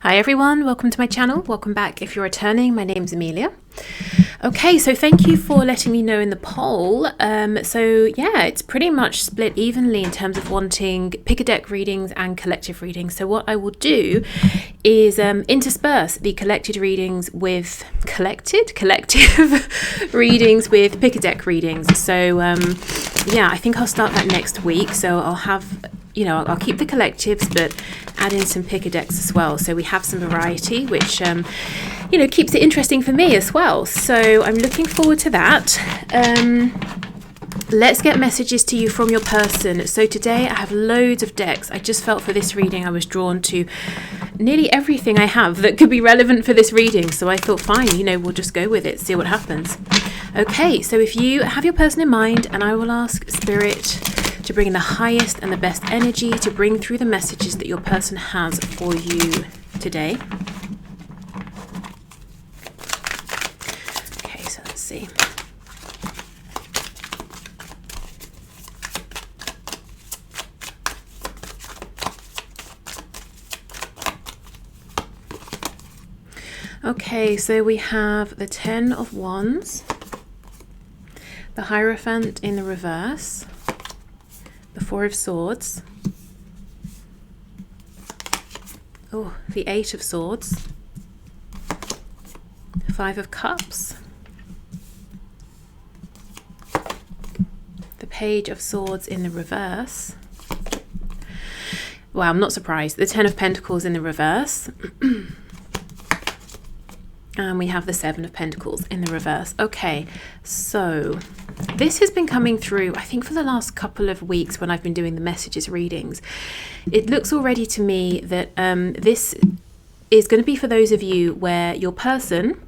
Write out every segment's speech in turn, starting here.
Hi everyone, welcome to my channel. Welcome back if you're returning. My name's Amelia. Okay, so thank you for letting me know in the poll. So yeah, it's pretty much split evenly in terms of wanting pick a deck readings and collective readings. So what I will do is intersperse the collective readings with collective readings with pick a deck readings. So yeah, I think I'll start that next week. So I'll have, I'll keep the collectives, but add in some pick a decks as well. So we have some variety, which keeps it interesting for me as well. So I'm looking forward to that. Let's get messages to you from your person. So today I have loads of decks. I just felt for this reading I was drawn to nearly everything I have that could be relevant for this reading. So I thought, fine, we'll just go with it, see what happens. Okay, so if you have your person in mind, and I will ask Spirit to bring in the highest and the best energy to bring through the messages that your person has for you today. Okay, so let's see. Okay, so we have the 10 of Wands, the Hierophant in the reverse, the 4 of Swords, the 8 of Swords, 5 of Cups, the Page of Swords in the reverse. Wow, I'm not surprised. The 10 of Pentacles in the reverse. And we have the 7 of Pentacles in the reverse. Okay, so this has been coming through, I think, for the last couple of weeks when I've been doing the messages readings. It looks already to me that this is going to be for those of you where your person,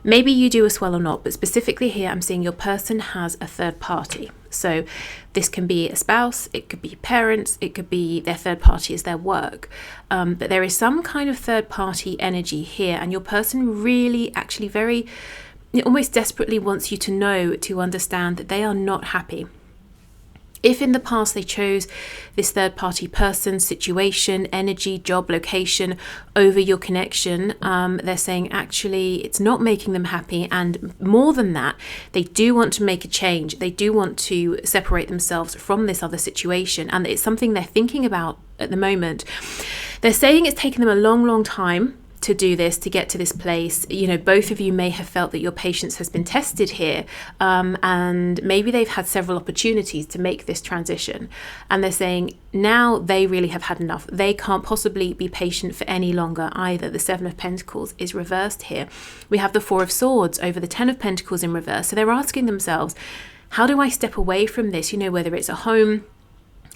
maybe you do as well or not, but specifically here I'm seeing your person has a third party. So this can be a spouse, it could be parents, it could be their third party is their work. But there is some kind of third party energy here, and your person really actually almost desperately wants you to know, to understand that they are not happy. If in the past they chose this third party person, situation, energy, job, location over your connection, they're saying actually it's not making them happy. And more than that, they do want to make a change. They do want to separate themselves from this other situation. And it's something they're thinking about at the moment. They're saying it's taken them a long, long time to do this, to get to this place. Both of you may have felt that your patience has been tested here, and maybe they've had several opportunities to make this transition, and they're saying now they really have had enough. They can't possibly be patient for any longer either. The 7 of Pentacles is reversed here. We have the 4 of Swords over the 10 of Pentacles in reverse. So they're asking themselves, how do I step away from this? Whether it's a home,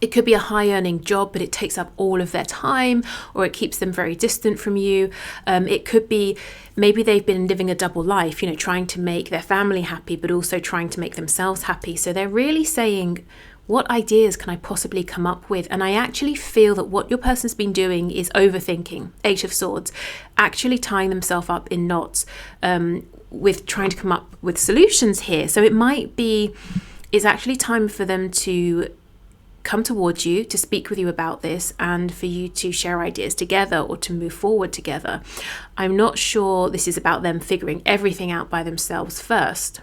it could be a high earning job, but it takes up all of their time, or it keeps them very distant from you. It could be maybe they've been living a double life, trying to make their family happy, but also trying to make themselves happy. So they're really saying, what ideas can I possibly come up with? And I actually feel that what your person's been doing is overthinking. 8 of Swords, actually tying themselves up in knots with trying to come up with solutions here. So it might be, it's actually time for them to come towards you, to speak with you about this, and for you to share ideas together or to move forward together. I'm not sure this is about them figuring everything out by themselves first.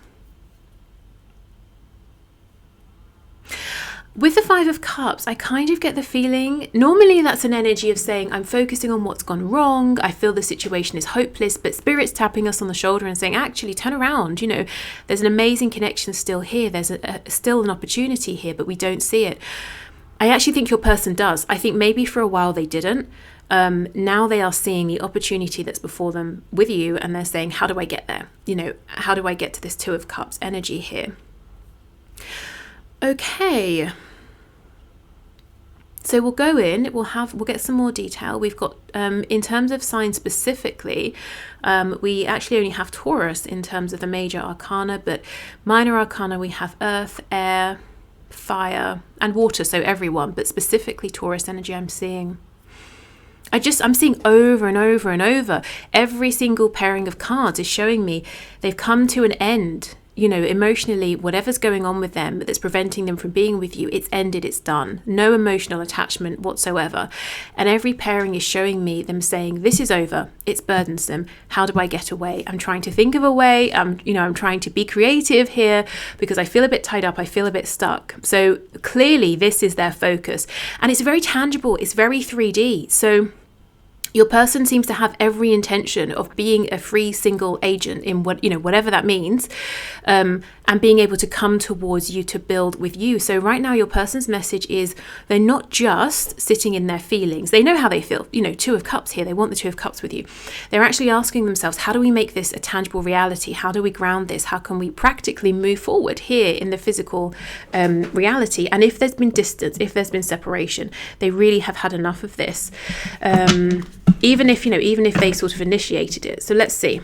With the 5 of Cups, I kind of get the feeling, normally that's an energy of saying, I'm focusing on what's gone wrong, I feel the situation is hopeless, but Spirit's tapping us on the shoulder and saying, actually, turn around, there's an amazing connection still here, there's still an opportunity here, but we don't see it. I actually think your person does. I think maybe for a while they didn't. Now they are seeing the opportunity that's before them with you, and they're saying, how do I get there? How do I get to this 2 of Cups energy here? Okay, so we'll go in, we'll get some more detail. We've got, in terms of signs specifically, we actually only have Taurus in terms of the major arcana, but minor arcana we have earth, air, fire, and water, so everyone, but specifically Taurus energy I'm seeing. I'm seeing over and over and over, every single pairing of cards is showing me they've come to an end. emotionally, whatever's going on with them that's preventing them from being with you, it's ended, it's done. No emotional attachment whatsoever. And every pairing is showing me them saying, this is over, it's burdensome, how do I get away? I'm trying to think of a way, I'm trying to be creative here because I feel a bit tied up, I feel a bit stuck. So clearly this is their focus, and it's very tangible, it's very 3D. So your person seems to have every intention of being a free single agent in whatever that means, and being able to come towards you to build with you. So right now your person's message is they're not just sitting in their feelings. They know how they feel. Two of Cups here. They want the Two of Cups with you. They're actually asking themselves, how do we make this a tangible reality? How do we ground this? How can we practically move forward here in the physical reality? And if there's been distance, if there's been separation, they really have had enough of this. Even if they sort of initiated it. So let's see.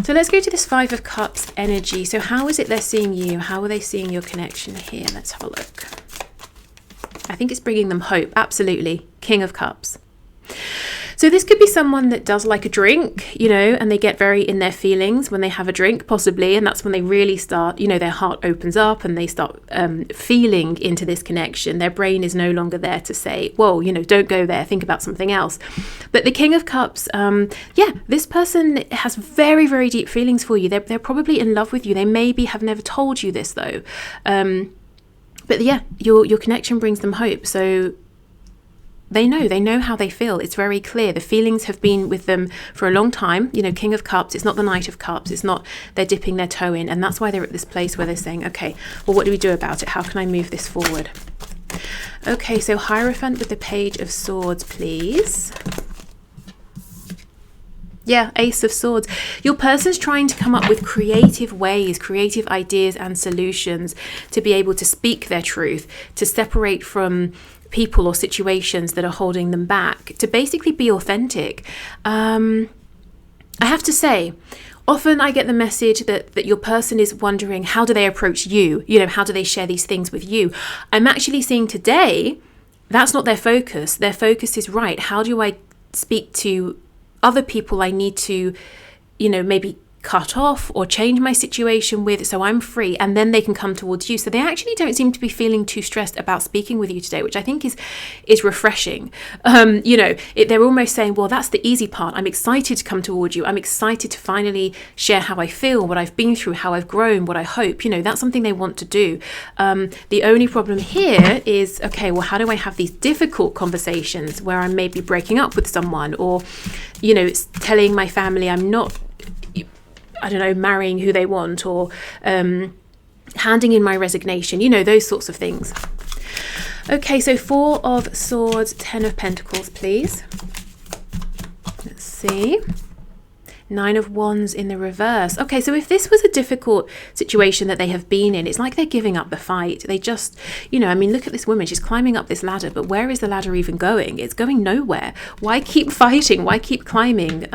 So let's go to this Five of Cups energy. So how is it they're seeing you? How are they seeing your connection here? Let's have a look. I think it's bringing them hope. Absolutely. King of Cups. So this could be someone that does like a drink, and they get very in their feelings when they have a drink, possibly. And that's when they really start, their heart opens up and they start feeling into this connection. Their brain is no longer there to say, whoa, don't go there, think about something else. But the King of Cups, this person has very, very deep feelings for you. They're probably in love with you. They maybe have never told you this though. But yeah, your connection brings them hope. So they know how they feel. It's very clear. The feelings have been with them for a long time. King of Cups, it's not the Knight of Cups. It's not they're dipping their toe in. And that's why they're at this place where they're saying, okay, well, what do we do about it? How can I move this forward? Okay, so Hierophant with the Page of Swords, please. Yeah, Ace of Swords. Your person's trying to come up with creative ways, creative ideas and solutions to be able to speak their truth, to separate from people or situations that are holding them back, to basically be authentic. I have to say, often I get the message that your person is wondering, how do they approach you? How do they share these things with you? I'm actually seeing today, that's not their focus. Their focus is, right, how do I speak to other people I need to, maybe cut off or change my situation with, so I'm free, and then they can come towards you. So they actually don't seem to be feeling too stressed about speaking with you today, which I think is refreshing. They're almost saying, well, that's the easy part. I'm excited to come towards you. I'm excited to finally share how I feel, what I've been through, how I've grown, what I hope. That's something they want to do. The only problem here is, okay, well, how do I have these difficult conversations where I'm maybe breaking up with someone, or telling my family I'm not, marrying who they want, or handing in my resignation, those sorts of things. Okay, so Four of Swords, Ten of Pentacles, please. Let's see. Nine of Wands in the reverse. Okay, so if this was a difficult situation that they have been in, it's like they're giving up the fight. They just, look at this woman. She's climbing up this ladder, but where is the ladder even going? It's going nowhere. Why keep fighting? Why keep climbing?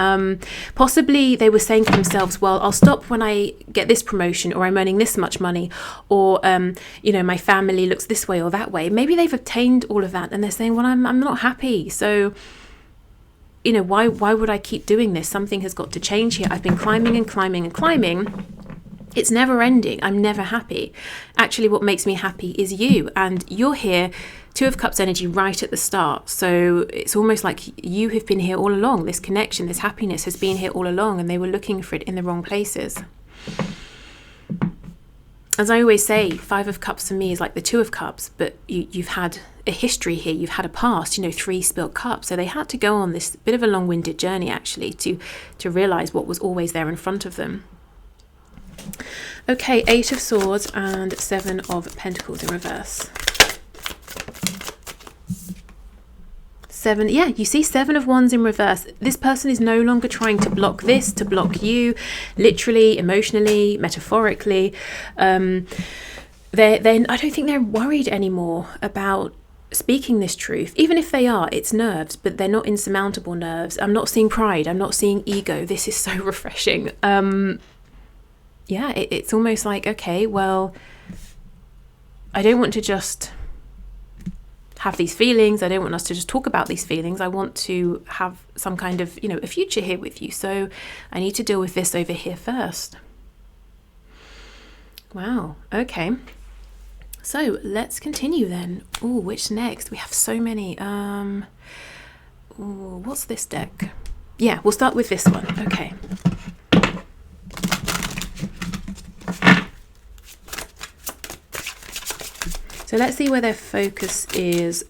Possibly they were saying to themselves, well, I'll stop when I get this promotion, or I'm earning this much money, or, my family looks this way or that way. Maybe they've obtained all of that and they're saying, well, I'm not happy. So why would I keep doing this? Something has got to change here. I've been climbing and climbing and climbing. It's never ending. I'm never happy. Actually, what makes me happy is you. And you're here, Two of Cups energy right at the start. So it's almost like you have been here all along. This connection, this happiness has been here all along, and they were looking for it in the wrong places. As I always say, Five of Cups for me is like the Two of Cups, but you've had a history here, you've had a past, 3 spilt cups. So they had to go on this bit of a long-winded journey, actually, to realise what was always there in front of them. Okay, Eight of Swords and Seven of Pentacles in reverse. Seven, yeah, you see Seven of Wands in reverse. This person is no longer trying to block this, to block you, literally, emotionally, metaphorically. I don't think they're worried anymore about speaking this truth. Even if they are, it's nerves, but they're not insurmountable nerves. I'm not seeing pride. I'm not seeing ego. This is so refreshing. It's almost like, okay, well, I don't want to just have these feelings. I don't want us to just talk about these feelings. I want to have some kind of, a future here with you. So I need to deal with this over here first. Wow. Okay. So let's continue then. Oh, which next? We have so many. What's this deck? Yeah, we'll start with this one. Okay. So let's see where their focus is.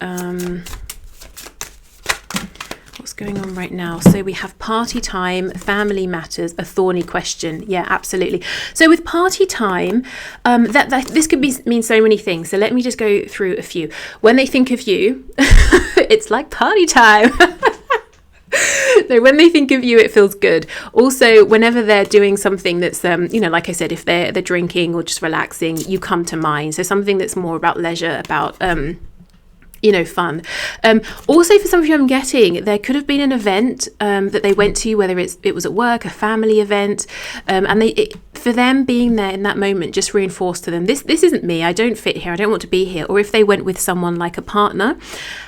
What's going on right now? So we have party time, family matters, a thorny question. Yeah, absolutely. So with party time, that this could mean so many things. So let me just go through a few. When they think of you, it's like party time. So when they think of you, it feels good. Also, whenever they're doing something that's, like I said, if they're drinking or just relaxing, you come to mind. So something that's more about leisure, about, fun. Also, for some of you, I'm getting there could have been an event that they went to, whether it was at work, a family event, and for them being there in that moment just reinforced to them, this isn't me. I don't fit here. I don't want to be here. Or if they went with someone like a partner,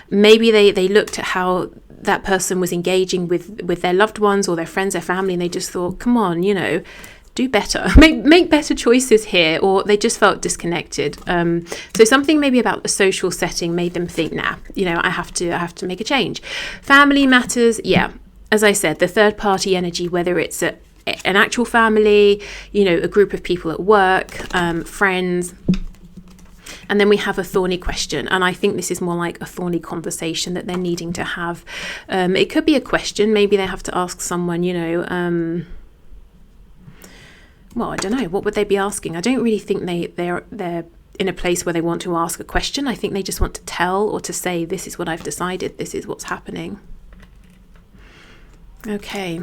maybe they looked at how that person was engaging with their loved ones or their friends, their family, and they just thought, come on, do better, make better choices here, or they just felt disconnected. So something maybe about the social setting made them think, nah, I have to make a change. Family matters, yeah. As I said, the third party energy, whether it's an actual family, a group of people at work, friends. And then we have a thorny question. And I think this is more like a thorny conversation that they're needing to have. It could be a question. Maybe they have to ask someone, well, I don't know. What would they be asking? I don't really think they're in a place where they want to ask a question. I think they just want to tell or to say, this is what I've decided. This is what's happening. Okay.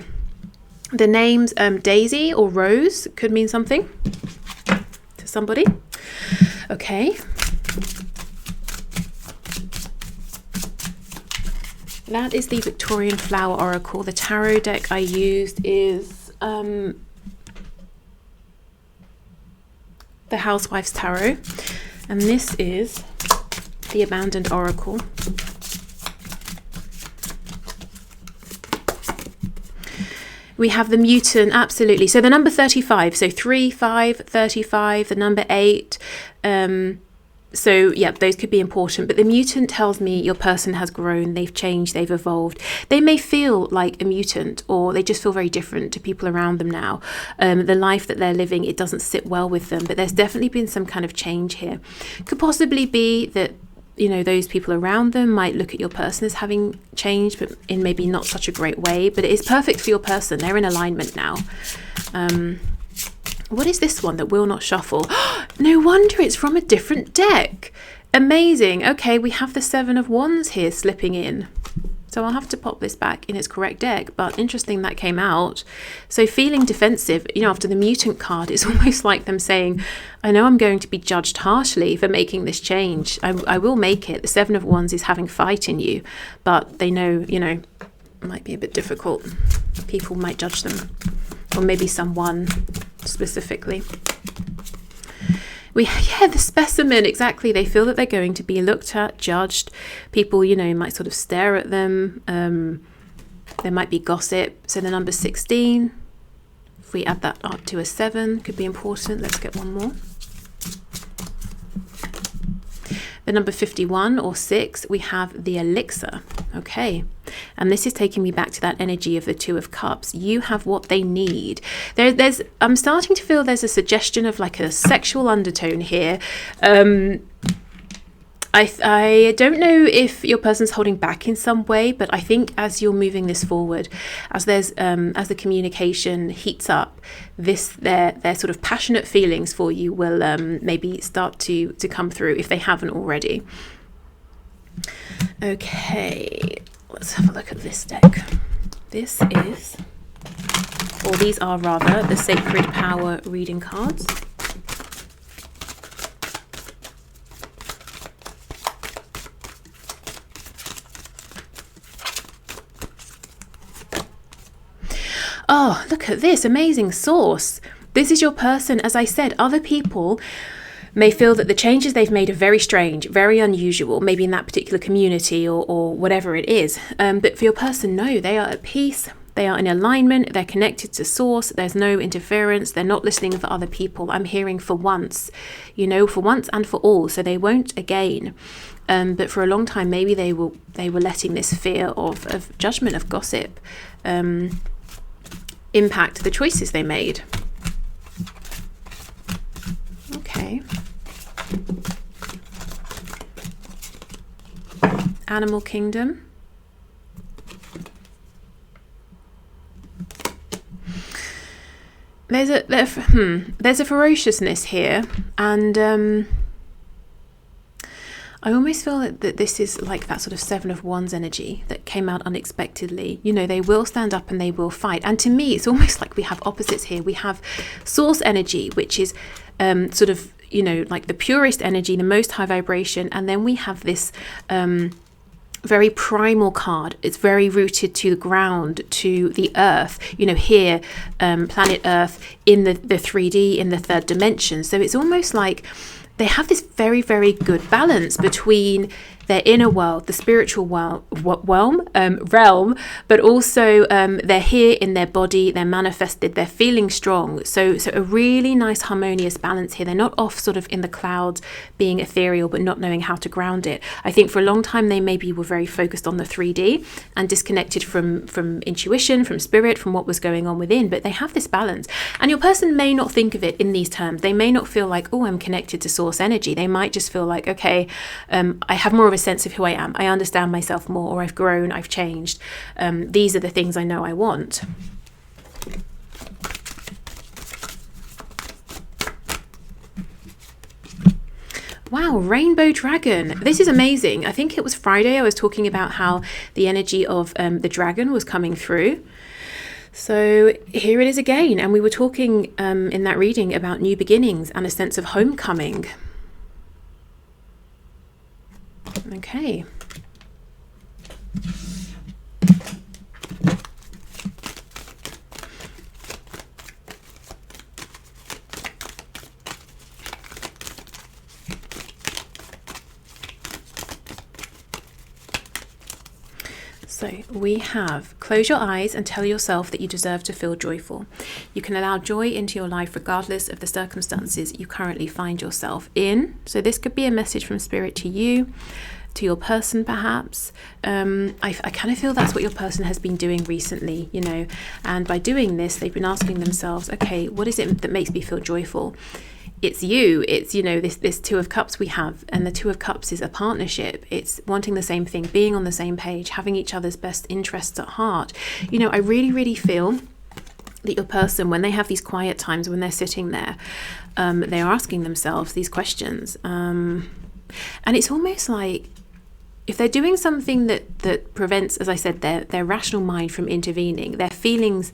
The names Daisy or Rose could mean something to somebody. Okay. That is the Victorian Flower Oracle. The tarot deck I used is the Housewife's Tarot, and this is the Abandoned Oracle. We have the Mutant, absolutely. So the number 35, so 3, 5, 35, the number 8. So yeah, those could be important. But the Mutant tells me your person has grown, they've changed, they've evolved. They may feel like a mutant, or they just feel very different to people around them now. The life that they're living, it doesn't sit well with them. But there's definitely been some kind of change here. Could possibly be that, those people around them might look at your person as having changed, but in maybe not such a great way. But it is perfect for your person. They're in alignment now. What is this one that will not shuffle? No wonder it's from a different deck. Amazing. Okay, we have the 7 of Wands here slipping in. So I'll have to pop this back in its correct deck, but interesting that came out. So feeling defensive, after the Mutant card, it's almost like them saying, I know I'm going to be judged harshly for making this change. I will make it. The 7 of Wands is having fight in you, but they know, it might be a bit difficult. People might judge them, or maybe someone specifically. The specimen, exactly. They feel that they're going to be looked at, judged. People, might sort of stare at them. There might be gossip. So the number 16, if we add that up to a 7, could be important. Let's get one more. The number 51 or 6, we have the elixir. Okay. And this is taking me back to that energy of the 2 of Cups. You have what they need. I'm starting to feel there's a suggestion of like a sexual undertone here. I don't know if your person's holding back in some way, but I think as you're moving this forward, as the communication heats up, their sort of passionate feelings for you will maybe start to come through if they haven't already. Okay, let's have a look at this deck. These are rather the Sacred Power reading cards. Look at this amazing source. This is your person. As I said, other people may feel that the changes they've made are very strange, very unusual, maybe in that particular community or whatever it is. But for your person, no, they are at peace. They are in alignment. They're connected to source. There's no interference. They're not listening for other people. I'm hearing for once, for once and for all. So they won't again. But for a long time, maybe they were letting this fear of judgment, of gossip, impact the choices they made. Okay. Animal kingdom. There's a ferociousness here, and I almost feel that this is like that sort of Seven of Wands energy that came out unexpectedly. They will stand up and they will fight. And to me, it's almost like we have opposites here. We have source energy, which is sort of, like the purest energy, the most high vibration. And then we have this very primal card. It's very rooted to the ground, to the earth, here, planet Earth in the 3D, in the third dimension. So it's almost like they have this very, very good balance between their inner world, the spiritual realm, but also they're here in their body, they're manifested, they're feeling strong. So a really nice harmonious balance here. They're not off sort of in the clouds, being ethereal, but not knowing how to ground it. I think for a long time, they maybe were very focused on the 3D and disconnected from intuition, from spirit, from what was going on within, but they have this balance. And your person may not think of it in these terms. They may not feel like, oh, I'm connected to source energy. They might just feel like, okay, I have more of a sense of who I am. I understand myself more, or I've grown, I've changed. These are the things I know I want. Wow, Rainbow Dragon. This is amazing. I think it was Friday I was talking about how the energy of the dragon was coming through. So here it is again. And we were talking in that reading about new beginnings and a sense of homecoming. Okay. So we have, close your eyes and tell yourself that you deserve to feel joyful. You can allow joy into your life regardless of the circumstances you currently find yourself in. So this could be a message from spirit to you, to your person perhaps. I kind of feel that's what your person has been doing recently, and by doing this, they've been asking themselves, okay, what is it that makes me feel joyful? It's you, it's, this Two of Cups we have, and the Two of Cups is a partnership. It's wanting the same thing, being on the same page, having each other's best interests at heart. I really, really feel that your person, when they have these quiet times, when they're sitting there, they are asking themselves these questions. And it's almost like if they're doing something that prevents, as I said, their rational mind from intervening, their feelings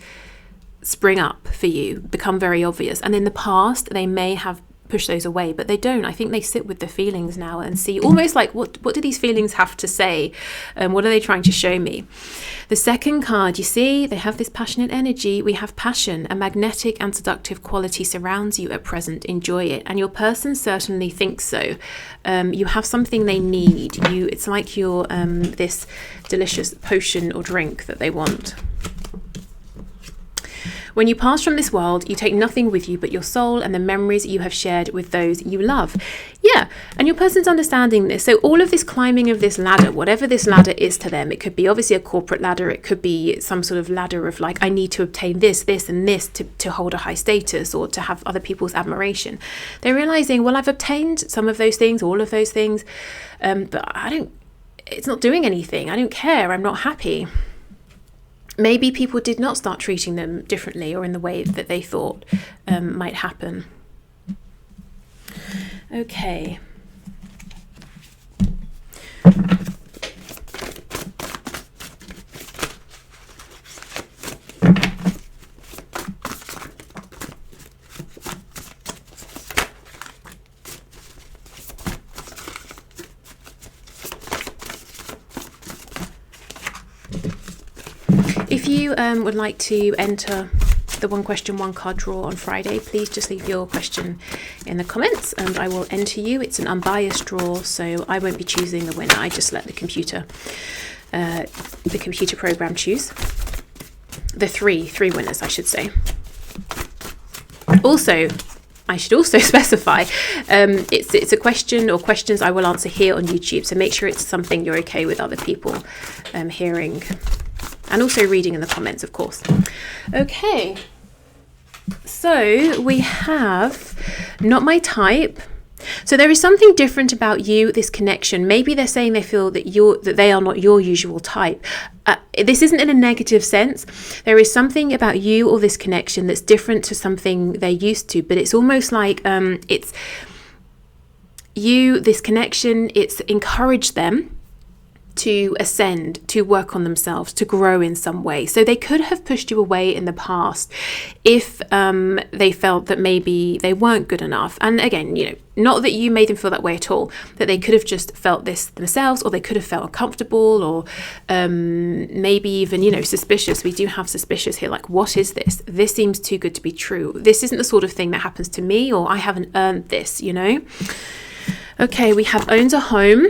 spring up for you, become very obvious. And in the past, they may have pushed those away, but they don't. I think they sit with the feelings now and see almost like, what do these feelings have to say? What are they trying to show me? The second card, you see, they have this passionate energy. We have passion. A magnetic and seductive quality surrounds you at present. Enjoy it. And your person certainly thinks so. You have something they need. It's like you're this delicious potion or drink that they want. When you pass from this world, you take nothing with you but your soul and the memories you have shared with those you love. Yeah, and your person's understanding this. So all of this climbing of this ladder, whatever this ladder is to them, it could be obviously a corporate ladder. It could be some sort of ladder of like, I need to obtain this, this, and this to hold a high status or to have other people's admiration. They're realizing, well, I've obtained some of those things, all of those things, but it's not doing anything. I don't care. I'm not happy. Maybe people did not start treating them differently or in the way that they thought might happen. Okay. If you would like to enter the one question, one card draw on Friday, please just leave your question in the comments and I will enter you. It's an unbiased draw, so I won't be choosing the winner. I just let the computer program choose. The three winners, I should say. Also, I should also specify, it's a question or questions I will answer here on YouTube, so make sure it's something you're okay with other people hearing and also reading in the comments, of course. Okay, so we have not my type. So there is something different about you, this connection. Maybe they're saying they feel that they are not your usual type. This isn't in a negative sense. There is something about you or this connection that's different to something they're used to, but it's almost like it's you, this connection, it's encouraged them to ascend, to work on themselves, to grow in some way. So they could have pushed you away in the past if they felt that maybe they weren't good enough. And again, you know, not that you made them feel that way at all, that they could have just felt this themselves, or they could have felt uncomfortable, or maybe even, you know, suspicious. We do have suspicious here, like, what is this? This seems too good to be true. This isn't the sort of thing that happens to me, or I haven't earned this, you know? Okay, we have owns a home.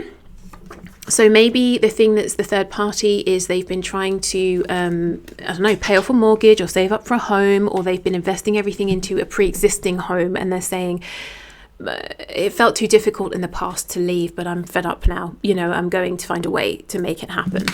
So maybe the thing that's the third party is they've been trying to, I don't know, pay off a mortgage or save up for a home, or they've been investing everything into a pre-existing home and they're saying, it felt too difficult in the past to leave, but I'm fed up now. You know, I'm going to find a way to make it happen.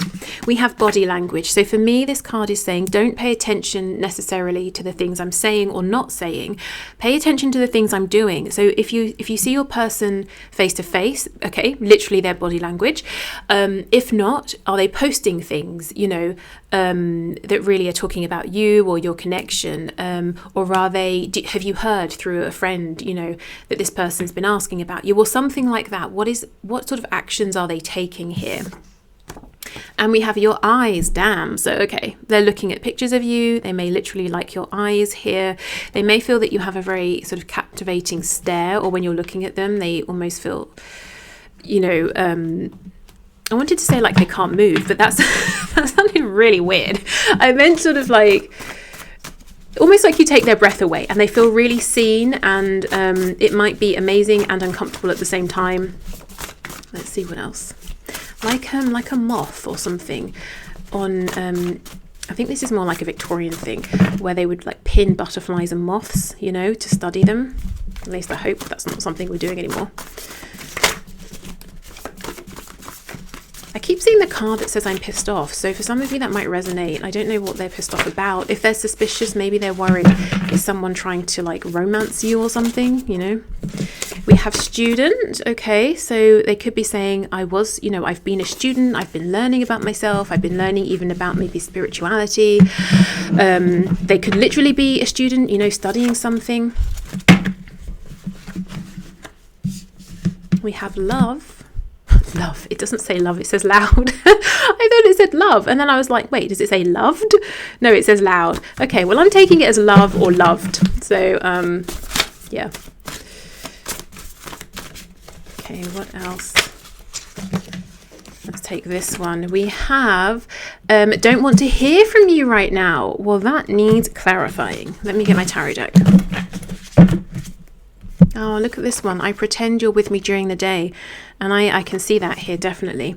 We have body language. So for me, this card is saying, don't pay attention necessarily to the things I'm saying or not saying. Pay attention to the things I'm doing. So if you see your person face to face, okay, literally their body language. If not, are they posting things, you know, that really are talking about you or your connection? Or are they, have you heard through a friend, you know, that this person's been asking about you or something like that? What sort of actions are they taking here? And we have your eyes. Damn. So okay, they're looking at pictures of you. They may literally like your eyes here. They may feel that you have a very sort of captivating stare, or when you're looking at them they almost feel, you know, I wanted to say like they can't move, but that's something really weird. I meant sort of like almost like you take their breath away and they feel really seen, and it might be amazing and uncomfortable at the same time. Let's see what else. Like a moth or something on, I think this is more like a Victorian thing where they would like pin butterflies and moths, you know, to study them. At least I hope that's not something we're doing anymore. I keep seeing the card that says I'm pissed off. So for some of you that might resonate. I don't know what they're pissed off about. If they're suspicious, maybe they're worried. Is someone trying to like romance you or something, you know? We have student. Okay, so they could be saying I've been a student. I've been learning about myself. I've been learning even about maybe spirituality. They could literally be a student, you know, studying something. We have love. Love. It doesn't say love, it says loud. I thought it said love, and then I was like, wait, does it say loved? No, it says loud. Okay, well, I'm taking it as love or loved. So yeah. Okay, what else? Let's take this one. We have don't want to hear from you right now. Well, that needs clarifying. Let me get my tarot deck. Oh, look at this one. I pretend you're with me during the day. And I can see that here, definitely.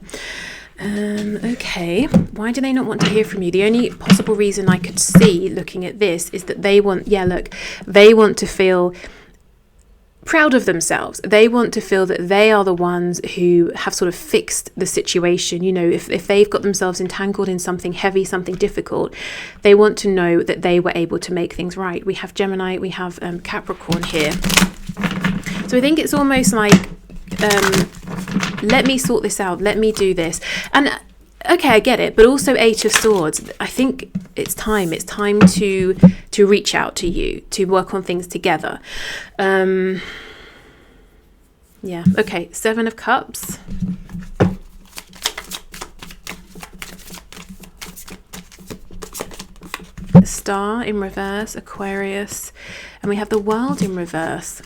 Okay. Why do they not want to hear from you? The only possible reason I could see looking at this is that they want to feel proud of themselves. They want to feel that they are the ones who have sort of fixed the situation. You know, if they've got themselves entangled in something heavy, something difficult, they want to know that they were able to make things right. We have Gemini, we have Capricorn here. So I think it's almost like, let me sort this out, let me do this. And okay, I get it, but also Eight of Swords. I think it's time to reach out to you, to work on things together. Yeah, okay, Seven of Cups. Star in reverse, Aquarius, and we have the World in reverse.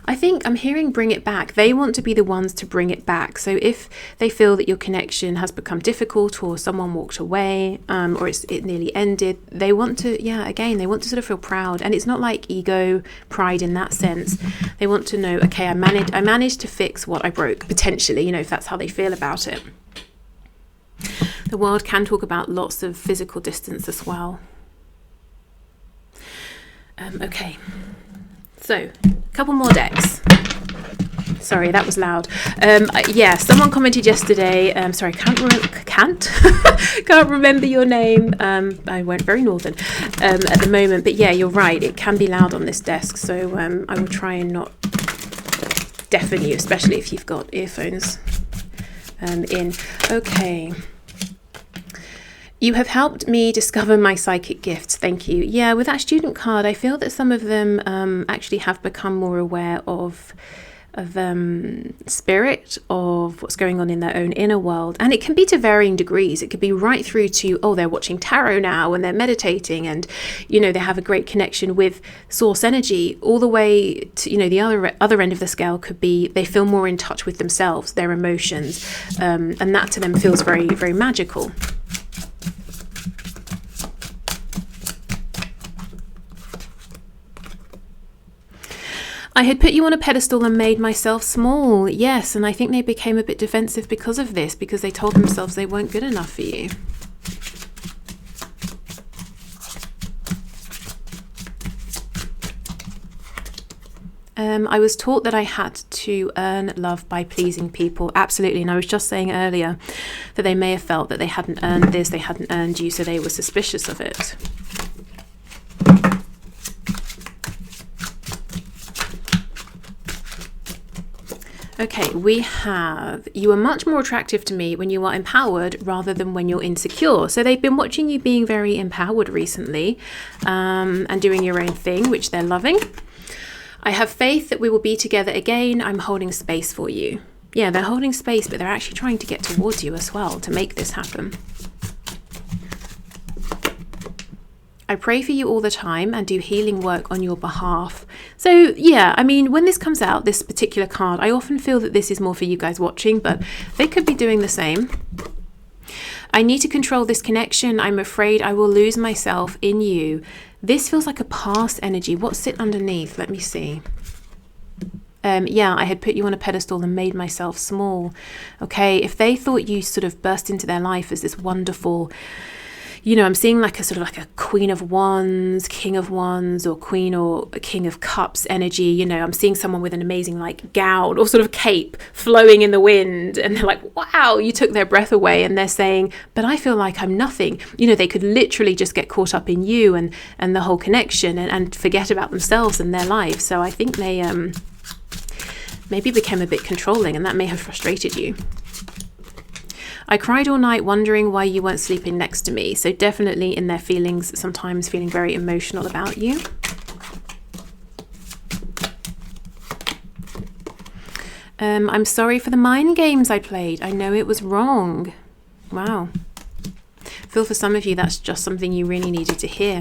I think I'm hearing bring it back. They want to be the ones to bring it back. So if they feel that your connection has become difficult, or someone walked away, or it nearly ended, they want to, they want to sort of feel proud. And it's not like ego, pride in that sense. They want to know, okay, I managed to fix what I broke, potentially, if that's how they feel about it. The world can talk about lots of physical distance as well. Okay, so a couple more decks. Sorry, that was loud. Someone commented yesterday. Sorry, can't remember your name. I went very northern at the moment, but yeah, you're right. It can be loud on this desk, so I will try and not deafen you, especially if you've got earphones in. Okay. You have helped me discover my psychic gifts. Thank you. Yeah, with that student card, I feel that some of them actually have become more aware of spirit, of what's going on in their own inner world. And it can be to varying degrees. It could be right through to, they're watching tarot now and they're meditating and, they have a great connection with source energy, all the way to, the other end of the scale could be they feel more in touch with themselves, their emotions. And that to them feels very, very magical. I had put you on a pedestal and made myself small. Yes, and I think they became a bit defensive because of this, because they told themselves they weren't good enough for you. I was taught that I had to earn love by pleasing people. Absolutely. And I was just saying earlier that they may have felt that they hadn't earned this, they hadn't earned you, so they were suspicious of it. Okay, we have, you are much more attractive to me when you are empowered rather than when you're insecure. So they've been watching you being very empowered recently and doing your own thing, which they're loving. I have faith that we will be together again. I'm holding space for you. Yeah, they're holding space, but they're actually trying to get towards you as well to make this happen. I pray for you all the time and do healing work on your behalf. So yeah, I mean, when this comes out, this particular card, I often feel that this is more for you guys watching, but they could be doing the same. I need to control this connection. I'm afraid I will lose myself in you. This feels like a past energy. What's it underneath? Let me see. I had put you on a pedestal and made myself small. Okay, if they thought you sort of burst into their life as this wonderful, I'm seeing like a sort of like a Queen of Wands, King of Wands, or Queen or King of Cups energy. I'm seeing someone with an amazing like gown or sort of cape flowing in the wind. And they're like, wow, you took their breath away. And they're saying, but I feel like I'm nothing. They could literally just get caught up in you and the whole connection and forget about themselves and their life. So I think they maybe became a bit controlling, and that may have frustrated you. I cried all night wondering why you weren't sleeping next to me. So definitely in their feelings, sometimes feeling very emotional about you. I'm sorry for the mind games I played. I know it was wrong. Wow. I feel for some of you that's just something you really needed to hear.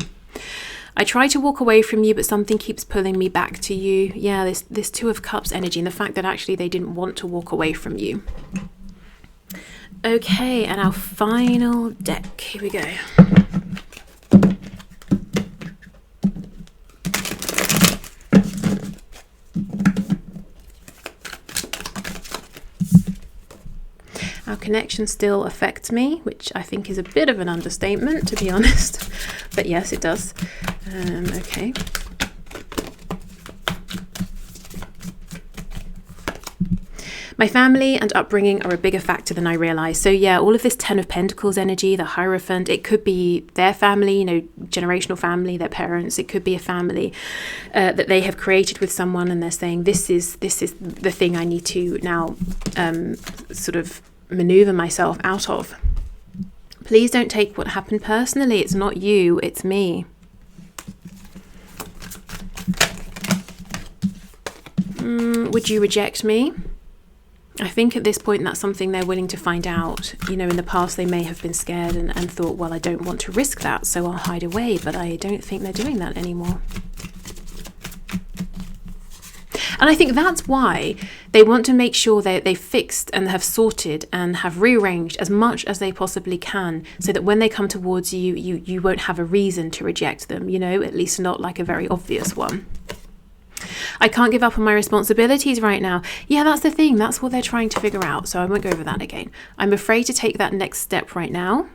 I try to walk away from you, but something keeps pulling me back to you. Yeah, this Two of Cups energy, and the fact that actually they didn't want to walk away from you. Okay, and our final deck. Here we go. Our connection still affects me, which I think is a bit of an understatement, to be honest. But yes, it does. Okay. My family and upbringing are a bigger factor than I realised. So yeah, all of this Ten of Pentacles energy, the Hierophant, it could be their family, generational family, their parents. It could be a family that they have created with someone, and they're saying, this is the thing I need to now sort of maneuver myself out of. Please don't take what happened personally. It's not you, it's me. Would you reject me? I think at this point that's something they're willing to find out. In the past they may have been scared and thought, well, I don't want to risk that, so I'll hide away. But I don't think they're doing that anymore. And I think that's why they want to make sure that they've fixed and have sorted and have rearranged as much as they possibly can, so that when they come towards you, you won't have a reason to reject them, you know, at least not like a very obvious one. I can't give up on my responsibilities right now. Yeah, that's the thing. That's what they're trying to figure out. So I won't go over that again. I'm afraid to take that next step right now.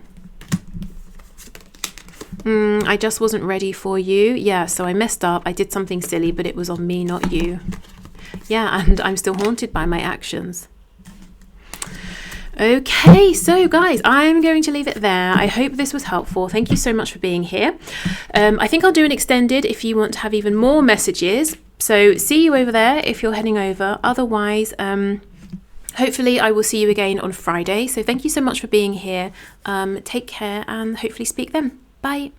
I just wasn't ready for you. Yeah, so I messed up. I did something silly, but it was on me, not you. Yeah, and I'm still haunted by my actions. Okay, so guys, I'm going to leave it there. I hope this was helpful. Thank you so much for being here. I think I'll do an extended if you want to have even more messages. So see you over there if you're heading over. Otherwise, hopefully I will see you again on Friday. So thank you so much for being here. Take care and hopefully speak then. Bye.